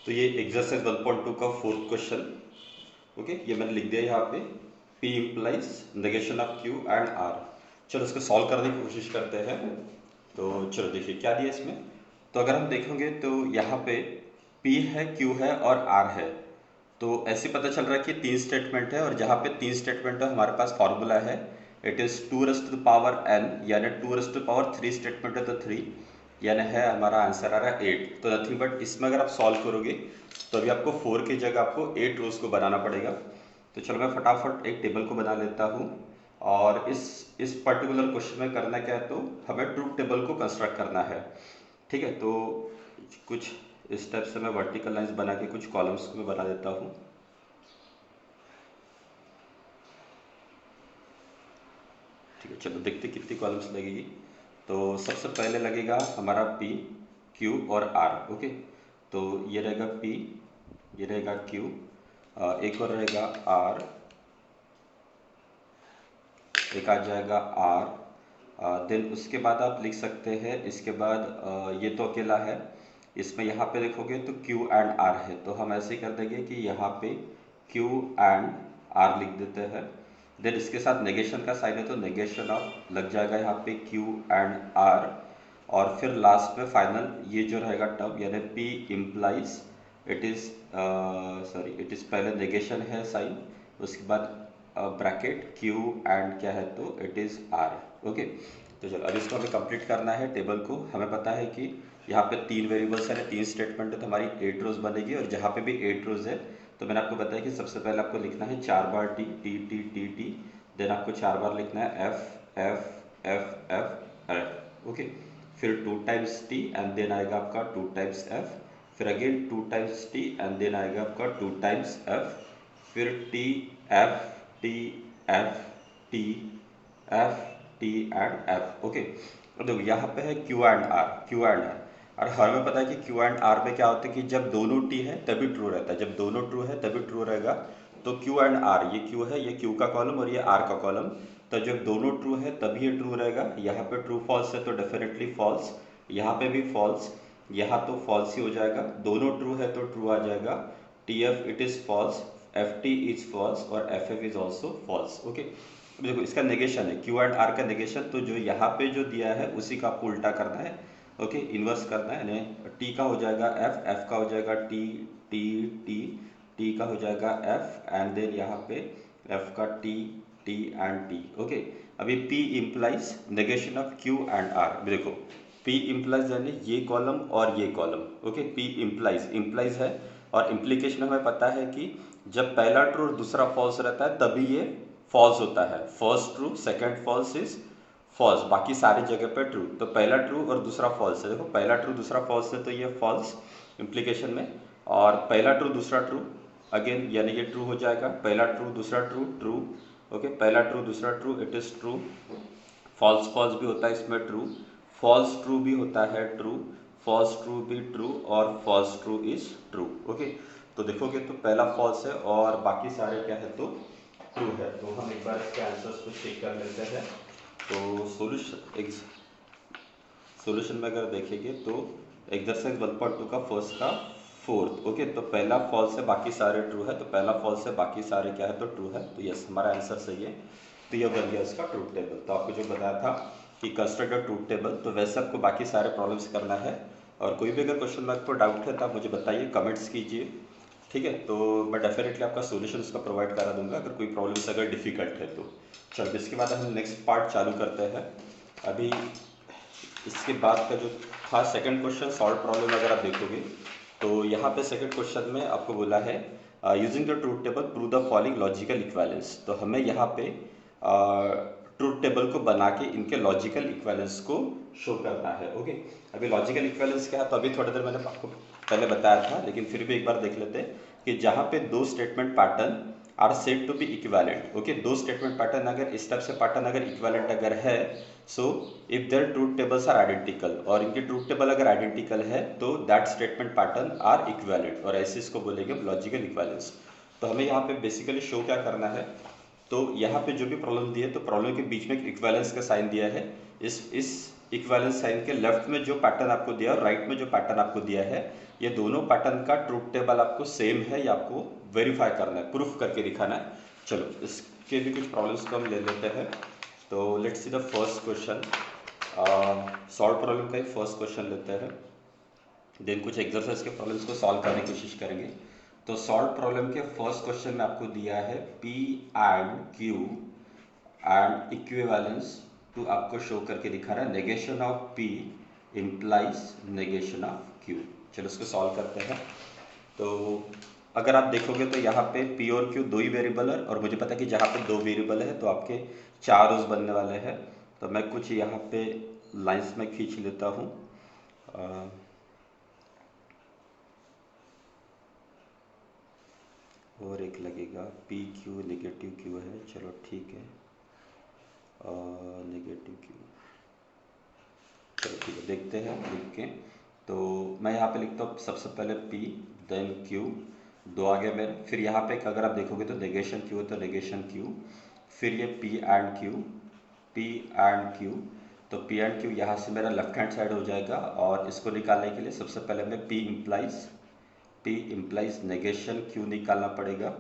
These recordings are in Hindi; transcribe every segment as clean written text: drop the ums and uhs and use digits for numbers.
तो ये एक्सरसाइज 1.2 का फोर्थ क्वेश्चन, ओके, ये मैंने लिख दिया यहाँ पे, P implies negation of Q and R। चलो इसको सॉल्व करने की कोशिश करते हैं। तो चलो देखिए क्या दिया इसमें। तो अगर हम देखेंगे तो यहाँ पे P है, Q है और R है। तो ऐसे पता चल रहा है कि तीन स्टेटमेंट है, और जहाँ पे तीन स्टेटमेंट है हमारे पास फॉर्मूला है इट इज़ 2n, यानी 2 स्टेटमेंट है तो 3, यानी है हमारा आंसर आ रहा है 8। तो नथिंग बट इसमें अगर आप सॉल्व करोगे तो अभी आपको 4 की जगह आपको 8 रोज को बनाना पड़ेगा। तो चलो मैं फटाफट एक टेबल को बना लेता हूँ। और इस पर्टिकुलर क्वेश्चन में करना क्या है, तो हमें ट्रूथ टेबल को कंस्ट्रक्ट करना है। ठीक है, तो कुछ इस टाइप से मैं वर्टिकल लाइंस बना के कुछ कॉलम्स को मैं बना देता हूँ। ठीक है, चलो देखते कितनी कॉलम्स लगेगी। तो सबसे पहले लगेगा हमारा P, Q और R। ओके, तो ये रहेगा P, ये रहेगा Q, एक और रहेगा R, एक आ जाएगा R। देन उसके बाद आप लिख सकते हैं, इसके बाद ये तो अकेला है, इसमें यहाँ पे देखोगे तो Q एंड R है, तो हम ऐसे ही कर देंगे कि यहाँ पे Q एंड R लिख देते हैं। देन इसके साथ नेगेशन का साइन है तो नेगेशन ऑफ लग जाएगा यहाँ पे Q एंड R। और फिर लास्ट में फाइनल ये जो रहेगा टर्म यानी P implies it is it is पहले नेगेशन है साइन, उसके बाद ब्रैकेट Q एंड क्या है तो इट इज़ R। ओके, तो चलो अब इसको हमें कंप्लीट करना है टेबल को। हमें पता है कि यहाँ पे तीन वेरिएबल्स है, तीन स्टेटमेंट है, तो हमारी 8 रोज बनेगी। और जहाँ पे भी 8 रोज है तो मैंने आपको बताया कि सबसे पहले आपको लिखना है 4 बार T T T T T, then आपको 4 बार लिखना है F F F F F. Okay, फिर 2 टाइम्स टी एंड देन आएगा आपका 2 टाइम्स एफ, फिर again 2 times T and then आएगा आपका 2 टाइम्स एफ, फिर T F T F T F T and F. Okay, अब देखो यहाँ पे है Q and R, Q and R. और हमें पता है कि क्यू एंड आर में क्या होता है कि जब दोनों टी है तभी ट्रू रहता है, जब दोनों ट्रू है तभी ट्रू रहेगा। तो क्यू एंड आर, ये क्यू है, ये क्यू का कॉलम और ये आर का कॉलम, तो जब दोनों ट्रू है तभी ये ट्रू रहेगा। यहाँ पे ट्रू फॉल्स है तो डेफिनेटली फॉल्स, यहाँ पे भी फॉल्स, यहाँ तो फॉल्स ही हो जाएगा। दोनों ट्रू है तो ट्रू आ जाएगा। T F it is false, F T is false और F F is also false. Okay, देखो इसका नेगेशन है क्यू एंड आर का नेगेशन, तो जो यहाँ पे जो दिया है उसी का आपको उल्टा करना है। ओके, इन्वर्स करना है, यानी टी का हो जाएगा एफ, एफ का हो जाएगा टी, टी टी, टी का हो जाएगा एफ एंड देन यहाँ पे एफ का T, T and T. Okay, अभी P implies negation of Q and R. देखो पी इम्प्लाइज यानी ये कॉलम और ये column. Okay, P implies, implies है और इम्प्लीकेशन हमें पता है कि जब पहला ट्रू और दूसरा फॉल्स रहता है तभी ये फॉल्स होता है। First true second false is false, बाकी सारी जगह पे ट्रू। तो पहला ट्रू और दूसरा फॉल्स है, देखो पहला ट्रू दूसरा फॉल्स है तो ये फॉल्स इम्प्लीकेशन में, और पहला ट्रू दूसरा ट्रू अगेन यानी ये ट्रू हो जाएगा। पहला ट्रू दूसरा ट्रू ट्रू। ओके, पहला ट्रू दूसरा true it is true. False false भी होता है इसमें ट्रू, फॉल्स ट्रू भी होता है ट्रू, फॉल्स ट्रू भी ट्रू और false true is true. Okay, तो देखोगे तो पहला फॉल्स है और बाकी सारे क्या है तो ट्रू है। तो हम एक बार इसके आंसर्स को चेक कर लेते हैं। तो सॉल्यूशन में अगर देखेंगे तो एक्सरसाइज 1.2 का फर्स्ट का फोर्थ। ओके, तो पहला फॉल्स है बाकी सारे ट्रू है, तो पहला फॉल्स है बाकी सारे क्या है तो ट्रू है। तो यस, हमारा आंसर सही है। तो ये बन गया इसका ट्रूथ टेबल। तो आपको जो बताया था कि कंस्ट्रक्ट अ ट्रूथ टेबल, तो वैसे आपको बाकी सारे प्रॉब्लम्स करना है। और कोई भी अगर क्वेश्चन में आपको डाउट है तो आप मुझे बताइए, कमेंट्स कीजिए। ठीक है, तो मैं डेफिनेटली आपका सोल्यूशन उसका प्रोवाइड करा दूंगा अगर कोई प्रॉब्लम्स अगर डिफिकल्ट है तो। चलो इसके बाद हम नेक्स्ट पार्ट चालू करते हैं। अभी इसके बाद का जो था सेकंड क्वेश्चन सॉल्व प्रॉब्लम, अगर आप देखोगे तो यहाँ पे सेकंड क्वेश्चन में आपको बोला है using the truth table prove the following logical equivalence. तो हमें यहाँ पे ट्रूथ टेबल को बना के इनके लॉजिकल इक्विवेलेंस को शो करना है। ओके, अभी लॉजिकल इक्विवेलेंस क्या है तो अभी थोड़ी देर मैंने आपको पहले बताया था, लेकिन फिर भी एक बार देख लेते हैं कि जहाँ पे दो statement pattern are said to be equivalent. Okay, दो स्टेटमेंट पैटर्न अगर इस टाइप से पैटर्न अगर इक्विवेलेंट अगर है, so if their truth tables are identical, और इनके ट्रूथ टेबल अगर आइडेंटिकल है तो that statement pattern are equivalent, और ऐसे इसको बोलेंगे लॉजिकल इक्विवेलेंस। तो हमें यहाँ पे बेसिकली शो क्या करना है, तो यहाँ पे जो भी प्रॉब्लम दी है तो प्रॉब्लम के बीच में एक इक्विवेलेंस का साइन दिया है। इस इक्विवेलेंस साइन के लेफ्ट में जो पैटर्न आपको दिया है और राइट में जो पैटर्न आपको दिया है, ये दोनों पैटर्न का ट्रूथ टेबल आपको सेम है, ये आपको वेरीफाई करना है, प्रूफ करके दिखाना है। चलो इसके भी कुछ प्रॉब्लम्स को हम ले लेते हैं। तो let's see the first question. Solve problem का ही फर्स्ट क्वेश्चन लेते हैं, देन कुछ एक्सरसाइज के प्रॉब्लम्स को सॉल्व करने की कोशिश करेंगे। तो सॉल्व प्रॉब्लम के फर्स्ट क्वेश्चन में आपको दिया है P and Q and equivalence to आपको शो करके दिखा रहा है negation of P implies negation of Q। चलो इसको सॉल्व करते हैं। तो अगर आप देखोगे तो यहाँ पे P और Q दो ही वेरिएबल है, और मुझे पता है कि जहाँ पे दो वेरिएबल है तो आपके चार रोज बनने वाले हैं। तो मैं कुछ यहाँ पे लाइंस में खींच लेता हूँ। और एक लगेगा पी क्यू नेगेटिव क्यू है, चलो ठीक है, नेगेटिव क्यू, चलो ठीक है, देखते हैं लिख के। तो मैं यहाँ पे लिखता हूँ सबसे पहले पी देन क्यू, दो आगे मेरे, फिर यहाँ पे अगर आप देखोगे तो नेगेशन क्यू है तो नेगेशन क्यू, फिर ये P and Q, P and Q. तो पी एंड क्यू यहाँ से मेरा लेफ्ट हैंड साइड हो जाएगा, और इसको निकालने के लिए सबसे पहले मैं P इम्प्लाइज नेगेशन Q निकालना पड़ेगा,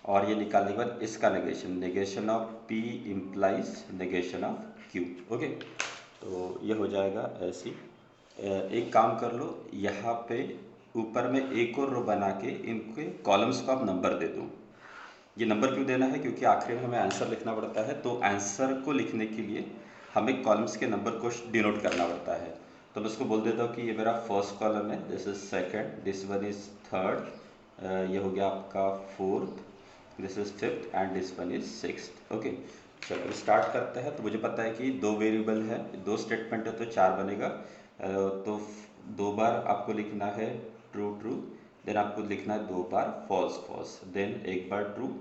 और ये निकालने के बाद इसका negation of P implies negation of Q। Okay, तो ये हो जाएगा ऐसी। एक काम कर लो, यहाँ पे ऊपर में एक और रो बना के इनके कॉलम्स को आप नंबर दे दो। ये नंबर क्यों देना है, क्योंकि आखिरी में हमें आंसर लिखना पड़ता है, तो आंसर को लिखने के लिए हमें कॉलम्स के नंबर को डिनोट करना पड़ता है। तो मैं उसको बोल देता हूँ कि ये मेरा फर्स्ट कॉलम है, this is second, this one is third, ये हो गया आपका fourth, this is fifth and this one is sixth. Okay, चलो स्टार्ट करते हैं। तो मुझे पता है कि दो वेरिएबल है, दो स्टेटमेंट है, तो चार बनेगा। तो दो बार आपको लिखना है ट्रू ट्रू, देन आपको लिखना है दो बार फॉल्स फॉल्स, देन एक बार ट्रू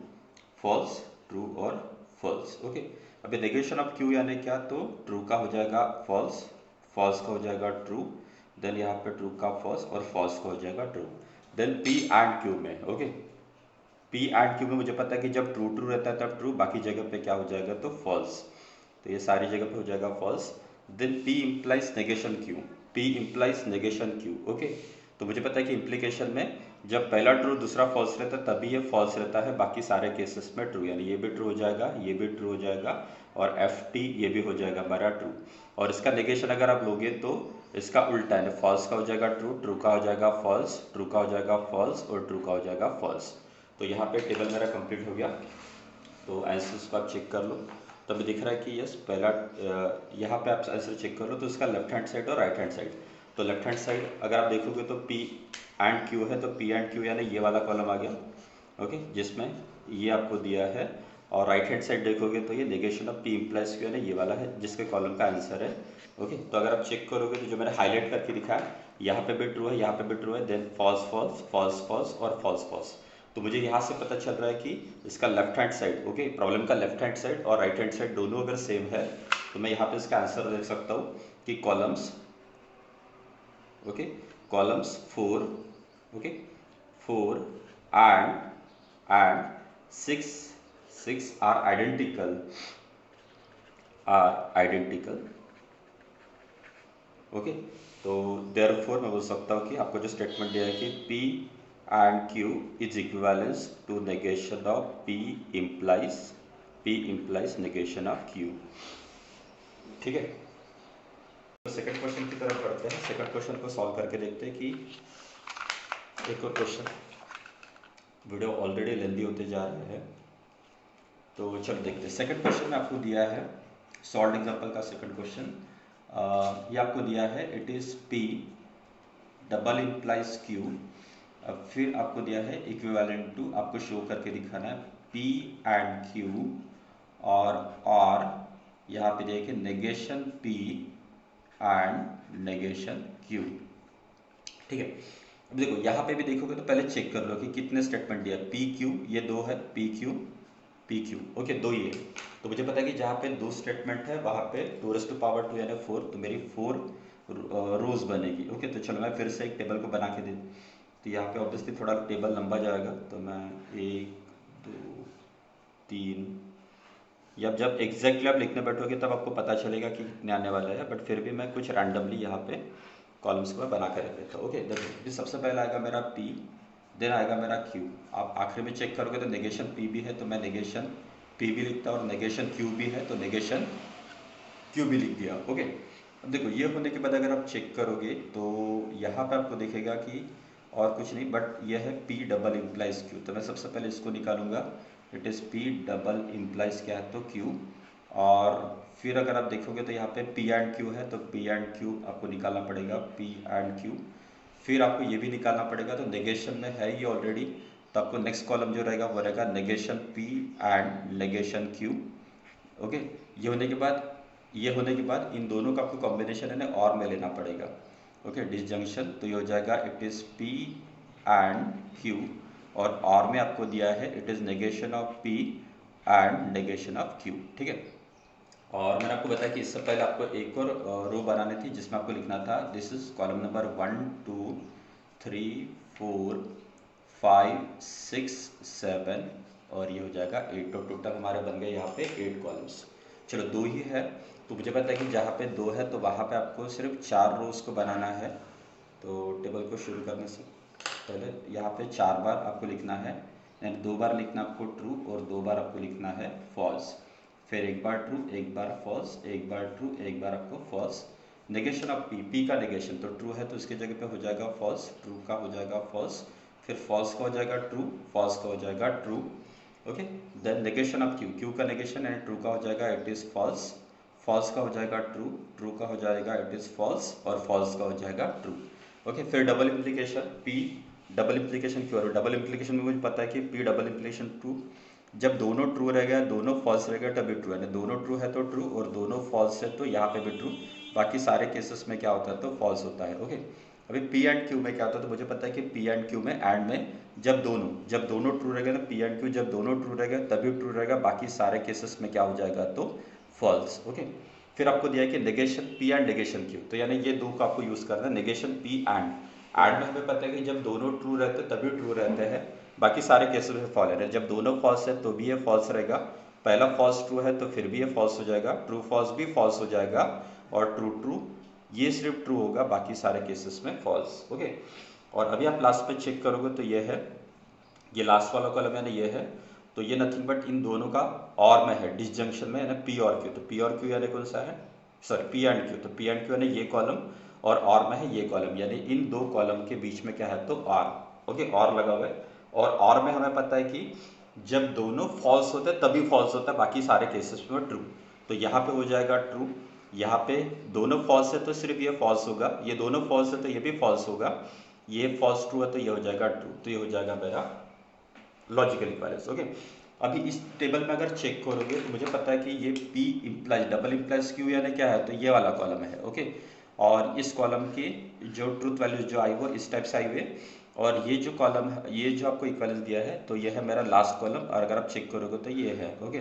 फॉल्स ट्रू और फॉल्स। ओके, अभी नेगेशन ऑफ क्यू यानी क्या, तो ट्रू का हो जाएगा फॉल्स, फॉल्स का हो जाएगा ट्रू, देन यहाँ पे ट्रू का फॉल्स और फॉल्स का हो जाएगा true. Then P and Q में, ओके, पी एंड क्यू में मुझे पता है कि जब ट्रू ट्रू रहता है तब ट्रू, बाकी जगह पे क्या हो जाएगा, तो फॉल्स, तो ये सारी जगह पे हो जाएगा false. Then P implies negation Q, P implies negation Q. Okay, तो मुझे पता है कि इम्प्लीकेशन में जब पहला ट्रू दूसरा फॉल्स रहता है तभी ये फॉल्स रहता है, बाकी सारे केसेस में ट्रू, यानी ये भी ट्रू हो जाएगा, ये भी ट्रू हो जाएगा, और एफ टी ये भी हो जाएगा हमारा ट्रू। और इसका नेगेशन अगर आप लोगे तो इसका उल्टा है, फॉल्स का हो जाएगा ट्रू, ट्रू का हो जाएगा फॉल्स, ट्रू का हो जाएगा फॉल्स, और ट्रू का हो जाएगा फॉल्स। तो यहाँ पे टेबल मेरा कंप्लीट हो गया। तो आंसर्स को आप चेक कर लो, तो अभी दिख रहा है कि यस पहला, यहाँ पे आप आंसर चेक कर लो तो इसका लेफ्ट हैंड साइड और राइट हैंड साइड। तो लेफ्ट हैंड साइड अगर आप देखोगे तो पी एंड क्यू है, तो पी एंड क्यू यानी ये वाला कॉलम आ गया, ओके, जिसमें ये आपको दिया है। और राइट हैंड साइड देखोगे तो ये negation of P implies Q यानी ये वाला है, जिसके कॉलम का आंसर है। ओके, तो अगर आप चेक करोगे तो जो मैंने हाईलाइट करके दिखा है, यहाँ पे भी ट्रू है, यहाँ पे भी ट्रू है, then false false false false और फॉल्स फॉल्स। तो मुझे यहाँ से पता चल रहा है कि इसका left hand side, okay, problem का लेफ्ट हैंड साइड और राइट हैंड साइड दोनों अगर सेम है, तो मैं यहाँ पे इसका आंसर देख सकता हूँ कि columns, okay, columns four, okay, four and six, six are identical, okay. तो देयरफॉर मैं बोल सकता हूँ कि आपको जो स्टेटमेंट दिया है कि P and Q is equivalence to negation of P implies negation of Q। ठीक है, तो सेकंड क्वेश्चन की तरफ बढ़ते हैं। सेकंड क्वेश्चन को सॉल्व करके देखते हैं कि एक और क्वेश्चन, वीडियो ऑलरेडी लेंदी होते जा रहे हैं, तो चलो देखते हैं। सेकंड क्वेश्चन में आपको दिया है सॉल्व एग्जांपल का सेकंड क्वेश्चन, ये आपको दिया है it is P double implies Q, फिर आपको दिया है इक्विवेलेंट टू, आपको शो करके दिखाना है P एंड Q और यहाँ पे देखिए negation P and negation Q। ठीक है, अब देखो यहाँ पे भी देखोगे तो पहले चेक कर लो कि कितने स्टेटमेंट दिया, पी क्यू ये दो है, पी क्यू, ओके, दो ही है। तो मुझे पता है कि जहाँ पे दो स्टेटमेंट है वहाँ पे 2⁻² यानी 4, तो मेरी 4 रोज बनेगी। ओके, तो चलो मैं फिर से एक टेबल को बना के दे, तो यहाँ पे ऑब्वियसली थोड़ा टेबल लंबा जाएगा, तो मैं 1 2 3 या जब एग्जैक्टली आप लिखने बैठोगे तब आपको पता चलेगा कि कितने आने वाले हैं, बट फिर भी मैं कुछ रैंडमली यहाँ पे कॉलम्स को मैं बना कर रख देता हूँ। ओके, देखो सबसे पहले आएगा मेरा P, देन आएगा मेरा Q। आप आखिर में चेक करोगे तो नेगेशन P भी है तो मैं नेगेशन P भी लिखता हूँ, और नेगेशन Q भी है तो नेगेशन Q भी लिख दिया। ओके, अब देखो ये होने के बाद अगर आप चेक करोगे तो यहाँ पे आपको दिखेगा कि और कुछ नहीं बट यह है P डबल इम्प्लाइज Q। तो मैं सबसे पहले इसको निकालूंगा, it is P double implies क्या है तो Q। और फिर अगर आप देखोगे तो यहाँ पे P एंड Q है तो P एंड Q आपको निकालना पड़ेगा, P एंड Q। फिर आपको ये भी निकालना पड़ेगा, तो नेगेशन में है ये ऑलरेडी, तो आपको नेक्स्ट कॉलम जो रहेगा वो रहेगा negation P and negation Q। Okay, ये होने के बाद इन दोनों का आपको कॉम्बिनेशन है ना और में लेना पड़ेगा। ओके, डिसजंक्शन, तो ये हो जाएगा it is P and Q, और में आपको दिया है it is negation of P and negation of Q। ठीक है, और मैंने आपको बताया कि इससे पहले आपको एक और रो बनानी थी जिसमें आपको लिखना था दिस इज कॉलम नंबर 1 2 3 4 5 6 7, और ये हो जाएगा 8। तो टोटल हमारे बन गए यहाँ पे 8 कॉलम्स। चलो 2 ही है, तो मुझे पता है कि जहाँ पे 2 है तो वहाँ पे आपको सिर्फ 4 रोज को बनाना है। तो टेबल को शुरू करने से पहले यहाँ पे 4 बार आपको लिखना है, यानी 2 बार लिखना आपको ट्रू और 2 बार आपको लिखना है फॉल्स। फिर एक बार ट्रू, एक बार फॉल्स, एक बार ट्रू, एक बार आपको false. Negation of P, P का नेगेशन तो ट्रू है तो इसके जगह पे हो जाएगा फॉल्स, ट्रू का हो जाएगा फॉल्स, फिर फॉल्स का हो जाएगा ट्रू, फॉल्स का हो जाएगा true. Okay, then negation of Q, Q का नेगेशन एंड ट्रू का हो जाएगा इट इज़ फॉल्स, फॉल्स का हो जाएगा ट्रू, ट्रू का हो जाएगा इट इज़ फॉल्स, और फॉल्स का हो जाएगा ट्रू। ओके, फिर double implication P double implication Q, और डबल इम्प्लीकेशन में मुझे पता है कि पी डबल इम्प्लीकेशन ट्रू, जब दोनों ट्रू रहेगा दोनों फॉल्स रहेगा तभी ट्रू है, दोनों ट्रू है तो ट्रू और दोनों फॉल्स है तो यहाँ पे भी ट्रू, बाकी सारे केसेस में क्या होता है तो फॉल्स होता है। ओके, अभी पी एंड क्यू में क्या होता है तो मुझे पता है कि पी एंड क्यू में एंड में जब दोनों ट्रू रहेगा ना, पी एंड क्यू जब दोनों ट्रू रहेगा तभी ट्रू रहेगा, बाकी सारे केसेस में क्या हो जाएगा तो फॉल्स। ओके, फिर आपको दिया है कि negation P and negation Q, तो यानी ये दो का आपको यूज करना है, नेगेशन पी एंड में हमें पता है कि जब दोनों ट्रू रहते हैं तभी ट्रू रहते हैं, बाकी सारे केसेस में फॉल्स है, जब दोनों फॉल्स है तो भी ये फॉल्स रहेगा, पहला फॉल्स ट्रू है तो फिर भी ये फॉल्स हो जाएगा, ट्रू फॉल्स भी फॉल्स हो जाएगा, और ट्रू ट्रू ये सिर्फ ट्रू होगा, बाकी सारे केसेस में फॉल्स। ओके, और अभी आप लास्ट में चेक करोगे तो ये है, ये लास्ट वाला कॉलम है ना ये है, तो ये नथिंग बट इन दोनों का और में है डिसजंक्शन में, यानी पी और क्यू, तो पी और क्यू यानी कौन सा है, सॉरी पी एंड क्यू, तो पी एंड क्यू यानी ये कॉलम, और में है ये कॉलम, यानी इन दो कॉलम के बीच में क्या है तो आर। ओके, और लगा हुआ है, और में हमें पता है कि जब दोनों फॉल्स होते हैं तभी फॉल्स होता है, बाकी सारे केसेस में ट्रू, तो यहाँ पे हो जाएगा ट्रू, यहाँ पे दोनों फॉल्स है तो सिर्फ ये फॉल्स होगा, ये दोनों फॉल्स है तो ये भी फॉल्स होगा, ये फॉल्स ट्रू है तो ये हो जाएगा ट्रू, तो ये हो जाएगा मेरा लॉजिकल इक्विवेलेंस। ओके, अभी इस टेबल में अगर चेक करोगे तो मुझे पता है कि ये P implies double implies Q यानी क्या है तो ये वाला कॉलम है। ओके, और इस कॉलम की जो ट्रूथ वैल्यूज जो आई वो इस टाइप से आई हुई, और ये जो कॉलम है, ये जो आपको इक्विवेलेंस दिया है तो ये है मेरा लास्ट कॉलम, और अगर आप चेक करोगे तो ये है। ओके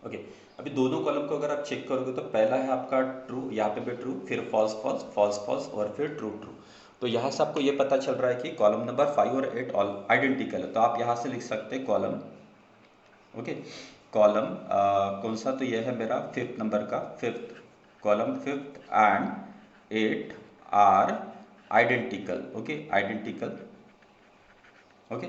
ओके, अभी दोनों कॉलम को अगर आप चेक करोगे तो पहला है आपका ट्रू, यहाँ पे भी ट्रू, फिर फॉल्स फॉल्स फॉल्स फॉल्स और फिर ट्रू ट्रू, तो यहाँ से आपको ये पता चल रहा है कि कॉलम नंबर 5 और 8 ऑल आइडेंटिकल है, तो आप यहाँ से लिख सकते हैं कॉलम। ओके, कॉलम कौन सा, तो ये है मेरा फिफ्थ नंबर का, fifth column, fifth and 8 are identical. Okay, identical. Okay,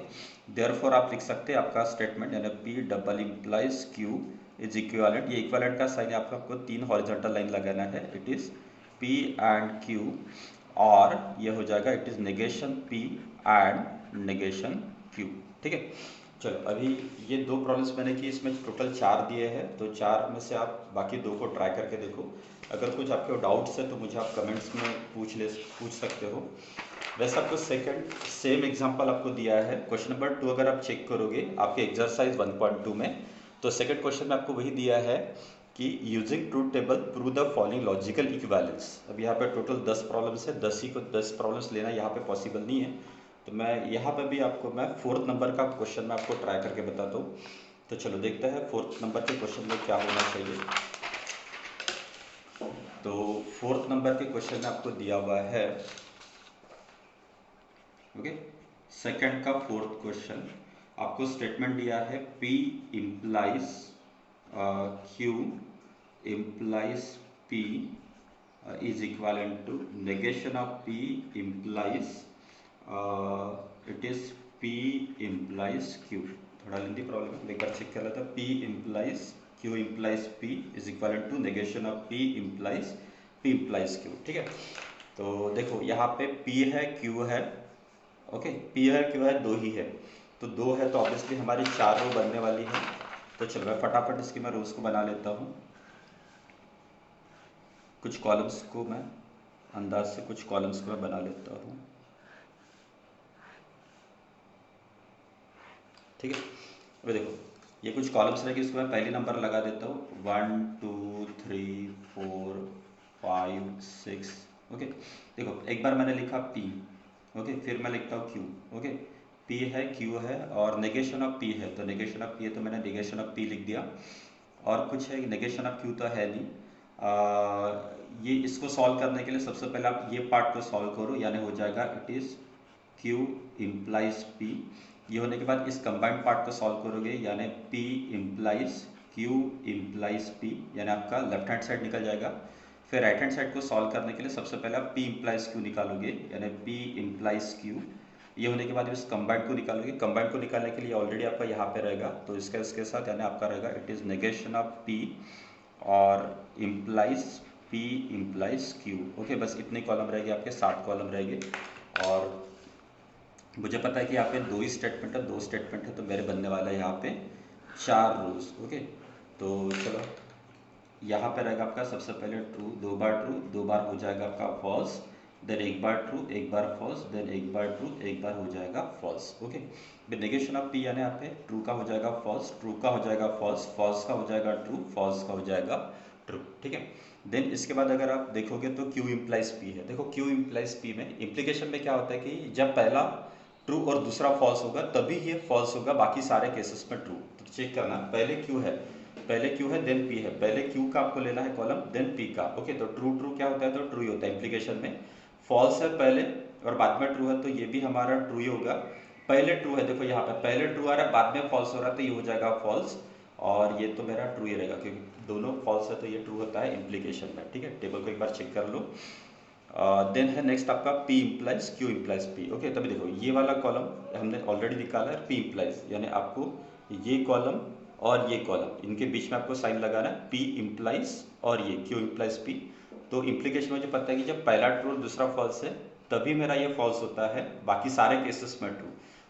therefore आप लिख सकते हैं आपका स्टेटमेंट, यानी P double implies Q is equivalent, ये इक्विवेलेंट का साइन आपको 3 हॉरिजॉन्टल लाइन लगाना है, it is P and Q, और ये हो जाएगा it is negation P and negation Q. ठीक है, चलो अभी ये दो प्रॉब्लम्स मैंने की, इसमें टोटल 4 दिए हैं, तो 4 में से आप बाकी 2 को ट्राई करके देखो, अगर कुछ आपके डाउट्स है तो मुझे आप कमेंट्स में पूछ सकते हो। वैसे आपको सेकंड सेम एग्जांपल आपको दिया है, क्वेश्चन नंबर 2 अगर आप चेक करोगे आपके एक्सरसाइज 1.2 में, तो सेकंड क्वेश्चन में आपको वही दिया है कि using truth table prove the following logical equivalence. अब यहाँ पे टोटल 10 प्रॉब्लम्स है, 10 ही को 10 प्रॉब्लम्स लेना यहाँ पे पॉसिबल नहीं है, तो मैं यहाँ पे भी आपको मैं 4th नंबर का क्वेश्चन में आपको ट्राई करके बताता हूँ। तो चलो देखते हैं 4th नंबर के क्वेश्चन में क्या होना चाहिए। तो 4th नंबर के क्वेश्चन में आपको दिया हुआ है, ओके, सेकंड का 4th क्वेश्चन आपको स्टेटमेंट दिया है P implies Q implies P is equivalent to negation of P implies it is P implies Q. थोड़ा लेंदी प्रॉब्लम है, एक बार चेक कर लेता. P implies Q implies P is equivalent to negation of P implies Q. ठीक है. तो देखो यहाँ पे P है, Q है, ओके, P है, Q है, दो ही है, तो दो है तो ऑब्वियसली हमारी 4 रो बनने वाली है. तो चलो मैं फटाफट इसकी मैं रोज को बना लेता हूँ. कुछ कॉलम्स को मैं अंदाज से कुछ कॉलम्स को मैं बना लेता हूँ. ठीक है. अभी देखो ये कुछ कॉलम्स रहेगी, इसको मैं पहली नंबर लगा देता हूँ. 1 2 3 4 5 6. ओके, देखो एक बार मैंने लिखा P, ओके, फिर मैं लिखता हूँ Q. ओके, P है, Q है और नेगेशन ऑफ P है, तो नेगेशन ऑफ P है तो मैंने नेगेशन ऑफ P लिख दिया. और कुछ है, नेगेशन ऑफ Q तो है नहीं. ये इसको सॉल्व करने के लिए सबसे पहले आप ये पार्ट को सॉल्व करो, यानी हो जाएगा it is Q implies P. ये होने के बाद इस कंबाइंड पार्ट को सॉल्व करोगे, यानी P implies Q implies P, यानी आपका लेफ्ट हैंड साइड निकल जाएगा. फिर राइट हैंड साइड को सॉल्व करने के लिए सबसे पहले आप P इम्प्लाइज Q निकालोगे, यानी P इम्प्लाइज Q. ये होने के बाद इस कंबाइंड को निकालोगे. कंबाइंड को निकालने के लिए ऑलरेडी आपका यहाँ पे रहेगा, तो इसका इसके साथ यानी आपका रहेगा it is negation of P और implies P implies Q. Okay, बस इतने कॉलम रहेंगे आपके, 7 कॉलम रहेंगे. और मुझे पता है कि यहाँ पे 2 ही स्टेटमेंट है, 2 स्टेटमेंट है, तो मेरे बनने वाला है यहाँ पे 4 रोज. ओके, तो चलो यहाँ पे रहेगा आपका सबसे पहले ट्रू, 2 बार ट्रू, 2 बार हो जाएगा आपका फॉल्स, देन एक बार ट्रू, एक बार फॉल्स, देन एक बार ट्रू, एक बार हो जाएगा false. Okay, negation of P यानी यहाँ पे ट्रू का हो जाएगा फॉल्स, ट्रू का हो जाएगा फॉल्स, फॉल्स का हो जाएगा ट्रू, फॉल्स का हो जाएगा ट्रू. ठीक है. देन इसके बाद अगर आप देखोगे तो Q इम्प्लाइज P है. देखो Q इम्प्लाइज P में इम्प्लीकेशन में क्या होता है कि जब पहला ट्रू और दूसरा फॉल्स होगा तभी ये फॉल्स होगा, बाकी सारे केसेस में ट्रू. तो चेक करना, पहले Q है, देन P है, पहले Q का आपको लेना है कॉलम, देन P का. ओके, तो ट्रू ट्रू क्या होता है, तो ट्रू ही होता है इम्प्लीकेशन में. फॉल्स है पहले और बाद में ट्रू है, तो ये भी हमारा ट्रू ही होगा. पहले ट्रू है, देखो यहाँ पे पहले ट्रू आ रहा है, बाद में फॉल्स हो रहा है, तो ये हो जाएगा फॉल्स, और ये तो मेरा ट्रू ही रहेगा क्योंकि दोनों फॉल्स है, तो ये ट्रू होता है इम्प्लीकेशन में. ठीक है, टेबल को एक बार चेक कर लो. देन है नेक्स्ट आपका P implies Q implies P. Okay, तभी देखो ये वाला कॉलम हमने ऑलरेडी निकाला है P इम्प्लाइज, यानी आपको ये कॉलम और ये कॉलम इनके बीच में आपको साइन लगाना है P इम्प्लाइज और ये Q इम्प्लाइज P. तो इम्प्लीकेशन मुझे पता है कि जब पहला ट्रू और दूसरा फॉल्स है तभी मेरा ये फॉल्स होता है, बाकी सारे केसेस में ट्रू.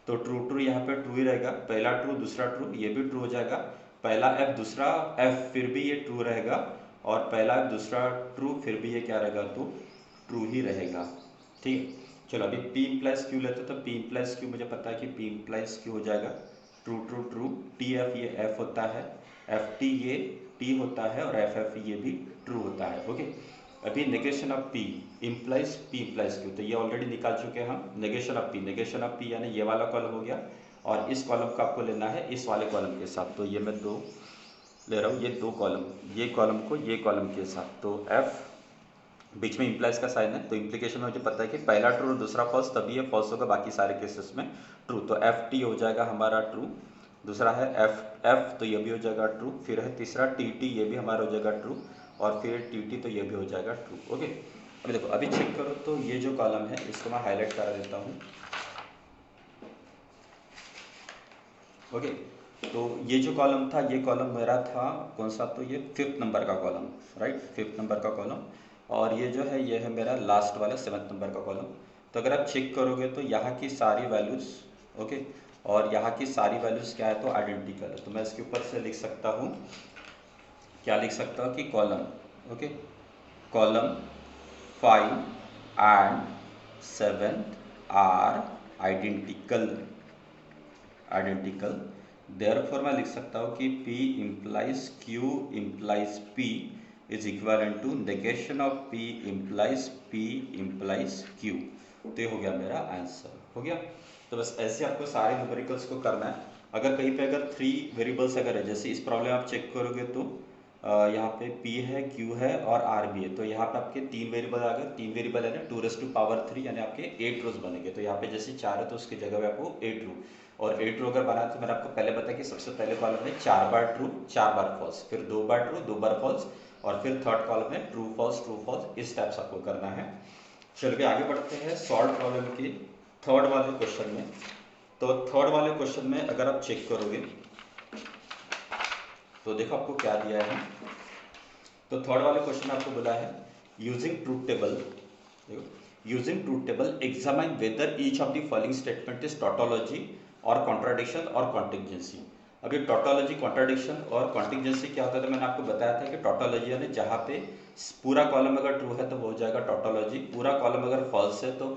तो ट्रू ट्रू यहाँ पे ट्रू ही रहेगा, पहला ट्रू दूसरा ट्रू, ये भी ट्रू हो जाएगा. पहला F दूसरा F फिर भी ये ट्रू रहेगा, और पहला F दूसरा ट्रू फिर भी ये क्या रहेगा, तो ट्रू ही रहेगा. ठीक है. चलो अभी P इम्प्लाइज Q लेते, तो P इम्प्लाइज Q मुझे पता है कि P इम्प्लाइज Q हो जाएगा true true true. T F ये F होता है, एफ टी ये T होता है, और एफ एफ ये भी ट्रू होता है. ओके, अभी negation of P implies Q, तो ये ऑलरेडी निकाल चुके हैं हम. नेगेशन ऑफ P यानी ये वाला कॉलम हो गया, और इस कॉलम को आपको लेना है इस वाले कॉलम के साथ. तो ये मैं 2 ले रहा हूँ, ये 2 कॉलम, ये कॉलम को ये कॉलम के साथ. तो F बीच में इम्प्लाइज का साइन है, तो इम्प्लीकेशन में मुझे पता है कि पहला ट्रू और दूसरा फॉल्स, तभी ये फॉल्स होगा, बाकी सारे केसेस में ट्रू. तो एफ टी हो जाएगा हमारा ट्रू. दूसरा है एफ एफ, तो ये भी हो जाएगा ट्रू. फिर है तीसरा टी टी, ये भी हमारा हो जाएगा ट्रू. और फिर टी टी, तो ये भी हो जाएगा ट्रू. ओके, अभी देखो, अभी चेक करो तो ये जो कॉलम है इसको मैं हाईलाइट करा देता हूँ. ओके, तो ये जो कॉलम था, ये कॉलम मेरा था कौन सा, तो ये 5th नंबर का कॉलम, राइट, 5th नंबर का कॉलम. और ये जो है ये है मेरा लास्ट वाला 7th नंबर का कॉलम. तो अगर आप चेक करोगे तो यहाँ की सारी वैल्यूज़, ओके, और यहाँ की सारी वैल्यूज़ क्या है, तो आइडेंटिकल है. तो मैं इसके ऊपर से लिख सकता हूँ, क्या लिख सकता हूँ कि column, okay, column 5 and 7 are identical. Therefore मैं लिख सकता हूँ कि P implies Q implies P is equivalent to negation of P implies Q. तो ये हो गया मेरा आंसर, हो गया. तो बस ऐसे आपको सारे न्यूमेरिकल्स को करना है. अगर कहीं पे अगर 3 वेरिएबल्स अगर है, जैसे इस प्रॉब्लम आप चेक करोगे तो यहाँ पे P है, Q है और R भी है। तो यहाँ पे आपके 3 वेरिएबल आ गए। 3 वेरिएबल है ना 2⁻³ यानी आपके 8 रोज बनेंगे। तो यहाँ पे जैसे 4 है तो उसकी जगह पे आपको 8 रो, और 8 रो अगर बनाए तो मैंने आपको पहले बताया कि सबसे पहले कॉलम में 4 बार ट्रू 4 बार फॉल्स, फिर 2 बार ट्रू 2 बार फॉल्स, और फिर थर्ड कॉलम में ट्रू फॉल्स इस टाइप से आपको करना है। चलिए आगे बढ़ते हैं सॉल्व प्रॉब्लम की थर्ड वाले क्वेश्चन में। तो थर्ड वाले क्वेश्चन में अगर आप चेक करोगे तो देखो आपको क्या दिया है। तो थर्ड वाले क्वेश्चन में आपको बोला है using truth table, using truth table examine whether each of the following statement is tautology और कॉन्ट्राडिक्शन और कॉन्टिजेंसी। अभी टोटोलॉजी, कॉन्ट्राडिक्शन और कॉन्टिजेंसी क्या होता है, तो मैंने आपको बताया था कि टोटोलॉजी यानी जहाँ पे पूरा कॉलम अगर ट्रू है तो हो जाएगा टोटोलॉजी, पूरा कॉलम अगर फॉल्स है तो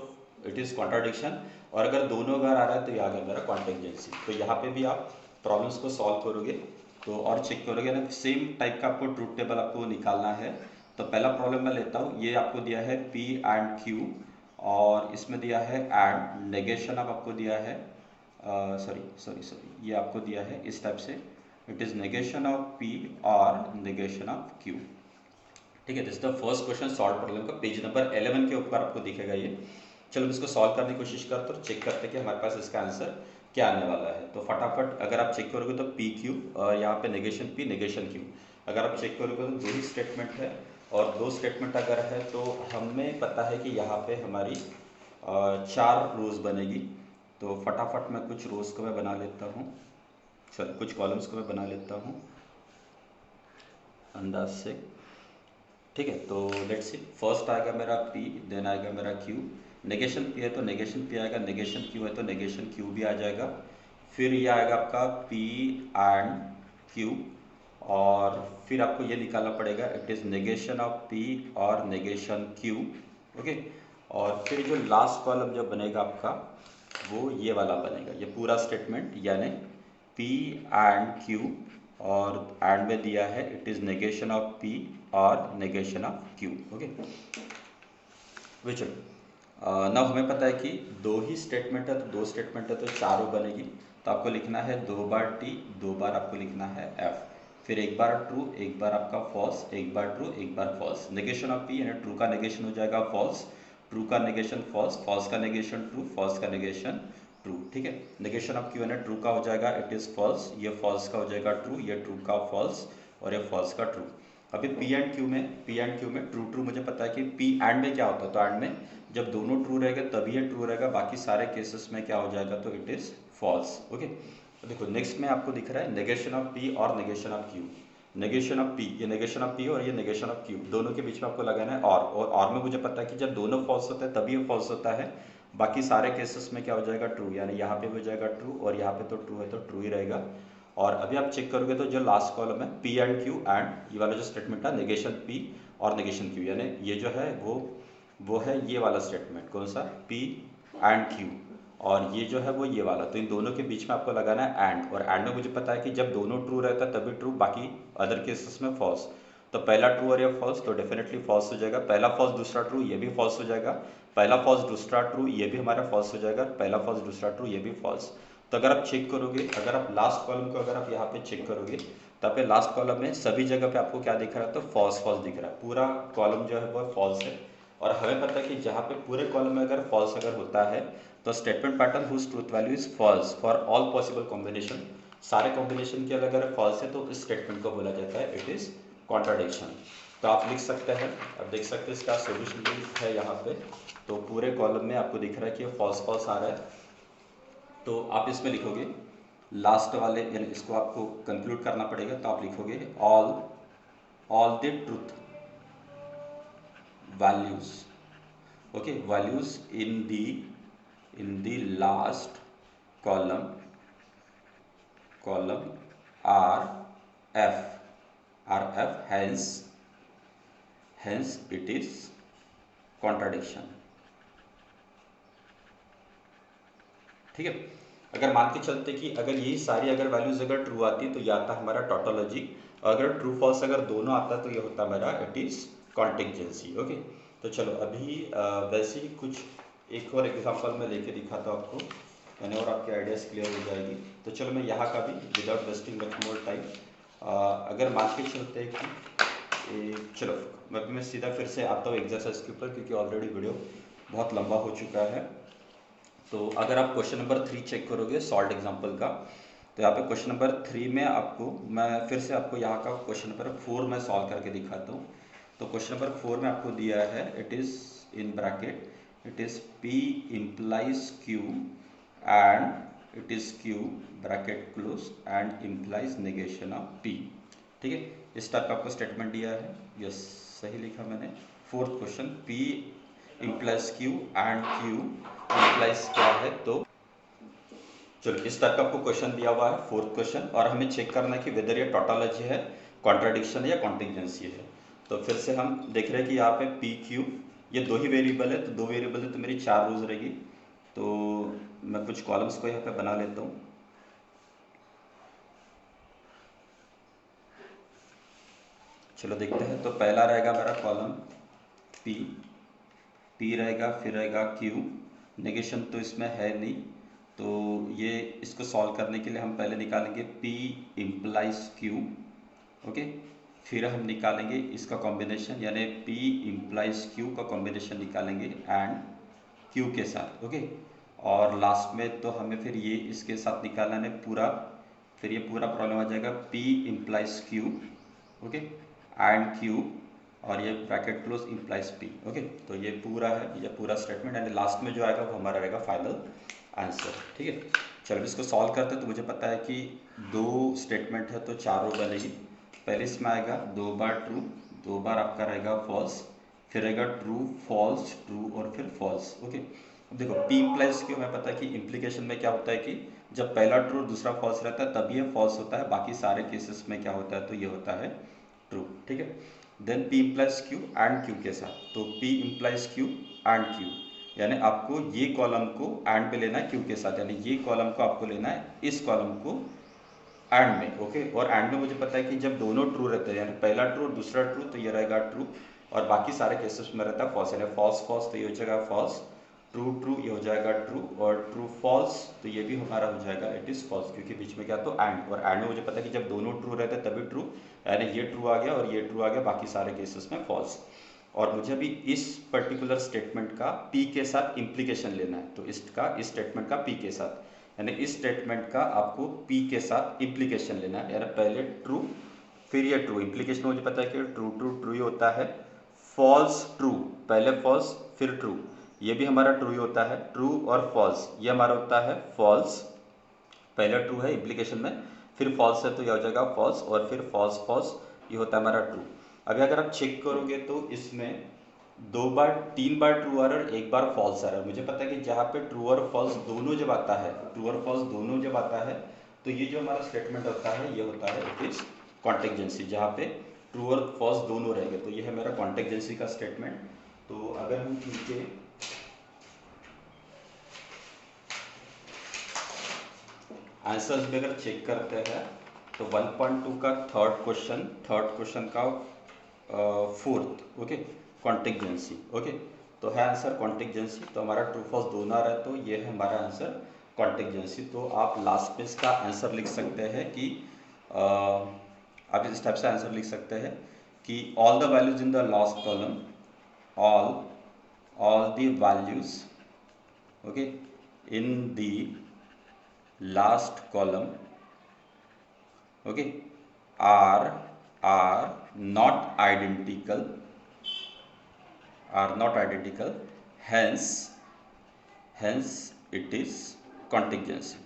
इट इज कॉन्ट्राडिक्शन, और अगर दोनों अगर आ रहा है तो ये आ गया मेरा कॉन्टिजेंसी। तो यहाँ पे भी आप प्रॉब्लम्स को सॉल्व करोगे तो और चेक करोगे ना, सेम टाइप का आपको ट्रूथ टेबल आपको निकालना है। तो पहला प्रॉब्लम मैं लेता हूँ, ये आपको दिया है P एंड Q, और इसमें दिया है एंड नेगेशन अब आपको दिया है सॉरी ये आपको दिया है इस टाइप से, it is negation of P और नेगेशन ऑफ Q। ठीक है, this the first question solve problem का पेज नंबर 11 के ऊपर आपको दिखेगा ये। चलो इसको सॉल्व करने की कोशिश करते और चेक करते कि हमारे पास इसका आंसर क्या आने वाला है। तो फटाफट अगर आप चेक करोगे तो पी क्यू और यहाँ पे नेगेशन पी नेगेशन क्यू, अगर आप चेक करोगे तो 2 ही स्टेटमेंट है, और 2 स्टेटमेंट अगर है तो हमें पता है कि यहाँ पे हमारी 4 रोज बनेगी। तो फटाफट मैं कुछ रोज को मैं बना लेता हूँ, सॉरी कुछ कॉलम्स को मैं बना लेता हूँ अंदाज से। ठीक है, तो लेट्स सी, फर्स्ट आएगा मेरा P, देन आएगा मेरा Q, नेगेशन P है तो नेगेशन P आएगा, नेगेशन Q है तो नेगेशन Q भी आ जाएगा, फिर ये आएगा आपका P एंड Q, और फिर आपको ये निकालना पड़ेगा it is negation of P और नेगेशन Q। ओके, और फिर जो लास्ट कॉलम जो बनेगा आपका वो ये वाला बनेगा, ये पूरा स्टेटमेंट यानी P एंड Q, और एंड में दिया है it is negation of P और negation of Q। Okay, which now हमें पता है कि 2 ही स्टेटमेंट है तो 2 स्टेटमेंट है तो 4 रो बनेगी। तो आपको लिखना है 2 बार T, 2 बार आपको लिखना है F, फिर एक बार ट्रू एक बार आपका फॉल्स, एक बार ट्रू एक बार फॉल्स। नेगेशन ऑफ P यानी ट्रू का नेगेशन हो जाएगा फॉल्स, ट्रू का नेगेशन फॉल्स, फॉल्स का नेगेशन ट्रू, फॉल्स का नेगेशन ट्रू। ठीक है, नेगेशन ऑफ Q यानी ट्रू का हो जाएगा इट इज फॉल्स, ये फॉल्स का हो जाएगा ट्रू, ये ट्रू का फॉल्स, और ये फॉल्स का ट्रू। अभी P एंड Q में ट्रू ट्रू मुझे पता है कि P एंड में क्या होता है, तो एंड में जब दोनों ट्रू रहेगा तभी ये ट्रू रहेगा, बाकी सारे केसेस में क्या हो जाएगा तो इट इज फॉल्स। ओके, तो देखो नेक्स्ट में आपको दिख रहा है नेगेशन ऑफ P और negation of Q। Negation of P, ये नेगेशन ऑफ P और ये नेगेशन ऑफ Q, दोनों के बीच में आपको लगाना है और में मुझे पता है कि जब दोनों फॉल्स होता है तभी ये फॉल्स होता है, बाकी सारे केसेस में क्या हो जाएगा ट्रू, यानी यहाँ पे भी हो जाएगा ट्रू और यहाँ पे तो ट्रू है तो ट्रू ही रहेगा। और अभी आप चेक करोगे तो जो लास्ट कॉलम है P एंड Q एंड ये वाला जो स्टेटमेंट है नेगेशन P और नेगेशन Q, यानी ये जो है वो है ये वाला स्टेटमेंट, कौन सा P एंड Q, और ये जो है वो ये वाला, तो इन दोनों के बीच में आपको लगाना है एंड, और एंड में मुझे पता है कि जब दोनों ट्रू रहता है तभी ट्रू, बाकी अदर केसेस में फॉल्स। तो पहला ट्रू और ये फॉल्स तो डेफिनेटली फॉल्स हो जाएगा, पहला फॉल्स दूसरा ट्रू ये भी फॉल्स हो जाएगा, पहला फॉल्स दूसरा ट्रू ये भी हमारा फॉल्स हो जाएगा, पहला फॉल्स दूसरा ट्रू ये भी फॉल्स। तो अगर आप चेक करोगे, अगर आप लास्ट कॉलम को अगर आप यहाँ पे चेक करोगे तो पे लास्ट कॉलम में सभी जगह पे आपको क्या दिख रहा है तो फॉल्स फॉल्स दिख रहा है, पूरा कॉलम जो है वो फॉल्स है। और हमें पता है कि जहाँ पे पूरे कॉलम में अगर फॉल्स अगर होता है तो statement pattern whose truth value is false for all possible combination, सारे कॉम्बिनेशन के अगर फॉल्स है तो इस स्टेटमेंट को बोला जाता है इट इज कॉन्ट्राडिक्शन। तो आप लिख सकते हैं, अब देख सकते हैं इसका सोल्यूशन भी है यहाँ पे। तो पूरे कॉलम में आपको दिख रहा है कि फॉल्स फॉल्स आ रहा है, तो आप इसमें लिखोगे लास्ट वाले, यानी इसको आपको कंक्लूड करना पड़ेगा, तो आप लिखोगे all the truth values, okay, values in the last column are f, hence it is contradiction। ठीक है, अगर मान के चलते कि अगर यही सारी अगर वैल्यूज अगर ट्रू आती तो ये आता हमारा टोटोलॉजी, अगर ट्रू फॉल्स अगर दोनों आता तो ये होता हमारा इट इज कॉन्टिजेंसी। ओके, तो चलो अभी वैसे ही कुछ एक और एग्जांपल मैं लेके दिखाता हूँ आपको, यानी और आपके आइडियाज क्लियर हो जाएगी। तो चलो मैं यहाँ का भी without wasting much more time अगर मान के चलते हैं कि चलो मैं सीधा फिर से आता हूँ एक्सरसाइज के ऊपर, क्योंकि ऑलरेडी वीडियो बहुत लंबा हो चुका है। तो अगर आप क्वेश्चन नंबर 3 चेक करोगे सॉल्ट एग्जाम्पल का, तो यहाँ पे क्वेश्चन नंबर 3 में आपको मैं फिर से आपको यहाँ का क्वेश्चन नंबर 4 में सॉल्व करके दिखाता हूँ। तो क्वेश्चन नंबर 4 में आपको दिया है, it is in bracket, it is P implies Q and it is Q bracket close and implies negation of P। ठीक है, इस टाइप का आपको स्टेटमेंट दिया है। यस, सही लिखा मैंने। Fourth question, P implies Q and Q implies क्या है, तो चलो इस टाइप का आपको क्वेश्चन दिया हुआ है फोर्थ क्वेश्चन, और हमें चेक करना है कि वेदर ये टोटोलॉजी है, कॉन्ट्राडिक्शन है या कॉन्टिजेंसी है। तो फिर से हम देख रहे हैं कि यहाँ पे पी क्यू ये दो ही वेरिएबल है, तो दो वेरिएबल है तो मेरी 4 रोज रहेगी। तो मैं कुछ कॉलम्स को यहाँ पे बना लेता हूँ। चलो देखते हैं। तो पहला रहेगा मेरा कॉलम पी रहेगा, फिर रहेगा क्यू, नेगेशन तो इसमें है नहीं, तो ये इसको सॉल्व करने के लिए हम पहले निकालेंगे P इम्प्लाइज Q। ओके, फिर हम निकालेंगे इसका कॉम्बिनेशन, यानी P इम्प्लाइज Q का कॉम्बिनेशन निकालेंगे एंड Q के साथ। ओके, और लास्ट में तो हमें फिर ये इसके साथ निकालना है पूरा, फिर ये पूरा प्रॉब्लम आ जाएगा P implies Q, okay, and Q, और ये bracket close implies P। Okay, तो ये पूरा है, ये पूरा स्टेटमेंट, एंड लास्ट में जो आएगा वो हमारा रहेगा फाइनल आंसर। ठीक है, चलो इसको सॉल्व करते हैं। तो मुझे पता है कि दो स्टेटमेंट है तो 4 रो बनेगी। पहले इसमें आएगा 2 बार ट्रू, 2 बार आपका रहेगा फॉल्स, फिर रहेगा ट्रू फॉल्स ट्रू और फिर फॉल्स। ओके, अब देखो P इम्प्लाइज Q हमें पता है कि इम्प्लीकेशन में क्या होता है कि जब पहला ट्रू दूसरा फॉल्स रहता है तभी ये फॉल्स होता है, बाकी सारे केसेस में क्या होता है, तो ये होता है ट्रू। ठीक है, then P implies Q and Q के साथ, तो P implies Q and Q, यानी आपको ये कॉलम को एंड पे लेना है Q के साथ, यानी ये कॉलम को आपको लेना है इस कॉलम को एंड में। ओके, और एंड में मुझे पता है कि जब दोनों ट्रू रहते हैं, यानी पहला ट्रू और दूसरा ट्रू, तो ये रहेगा ट्रू, और बाकी सारे केसेस में रहता है फॉल्स, यानी फॉल्स फॉल्स तो ये हो जाएगा फॉल्स, ट्रू ट्रू ये हो जाएगा ट्रू, और ट्रू फॉल्स तो ये भी हमारा हो जाएगा इट इज फॉल्स, क्योंकि बीच में क्या तो एंड, और एंड में मुझे पता है कि जब दोनों ट्रू रहते हैं तभी ट्रू, यानी ये ट्रू आ गया और ये ट्रू आ गया, बाकी सारे केसेस में फॉल्स। और मुझे भी इस पर्टिकुलर स्टेटमेंट का P के साथ इम्प्लीकेशन लेना है, तो इसका इस स्टेटमेंट का P के साथ, यानी इस स्टेटमेंट का आपको P के साथ इम्प्लीकेशन लेना है, यानी पहले ट्रू फिर ये ट्रू। इम्प्लीकेशन मुझे पता है कि ट्रू ट्रू ट्रू ही होता है, फॉल्स ट्रू, पहले फॉल्स फिर ट्रू, ये भी हमारा ट्रू ही होता है, ट्रू और फॉल्स ये हमारा होता है फॉल्स, पहला ट्रू है इम्प्लीकेशन में, फिर फॉल्स है तो यह हो जाएगा फॉल्स, और फिर फॉल्स फॉल्स ये होता है हमारा ट्रू। अभी अगर आप चेक करोगे तो इसमें 3 बार ट्रू एरर, एक बार फॉल्स एरर। मुझे पता है कि जहाँ पे ट्रू और फॉल्स दोनों जब आता है, ट्रू और फॉल्स दोनों जब आता है, तो ये जो हमारा स्टेटमेंट होता है ये होता है इट इज कॉन्टिजेंसी, जहाँ पे ट्रू और फॉल्स दोनों रहेंगे, तो ये है मेरा कॉन्टिजेंसी का स्टेटमेंट। तो अगर हम नीचे आंसर्स भी अगर चेक करते हैं, तो 1.2 का थर्ड क्वेश्चन का फोर्थ, ओके, कॉन्टिजेंसी। ओके, तो है आंसर कॉन्टिजेंसी, तो हमारा ट्रू फॉल्स दोनों आ रहा है, तो ये है हमारा आंसर कॉन्टिजेंसी। तो आप लास्ट में इसका आंसर लिख सकते हैं कि आप इस टाइप से आंसर लिख सकते हैं कि all the values in the last column, all the values, okay, in the last column, okay, are not identical, hence it is contingency।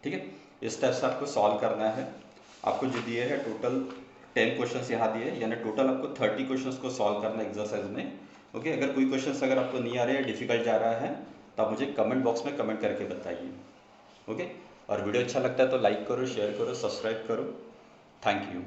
ठीक है, इस टाइप से आपको सॉल्व करना है। आपको जो दिए है टोटल 10 क्वेश्चंस यहाँ दिए, यानी टोटल आपको 30 क्वेश्चंस को सॉल्व करना है एक्सरसाइज में। ओके, अगर कोई क्वेश्चंस अगर आपको नहीं आ रहे हैं, डिफिकल्ट जा रहा है, तो आप मुझे कमेंट बॉक्स में कमेंट करके बताइए। ओके, और वीडियो अच्छा लगता है तो लाइक करो, शेयर करो, सब्सक्राइब करो। Thank you.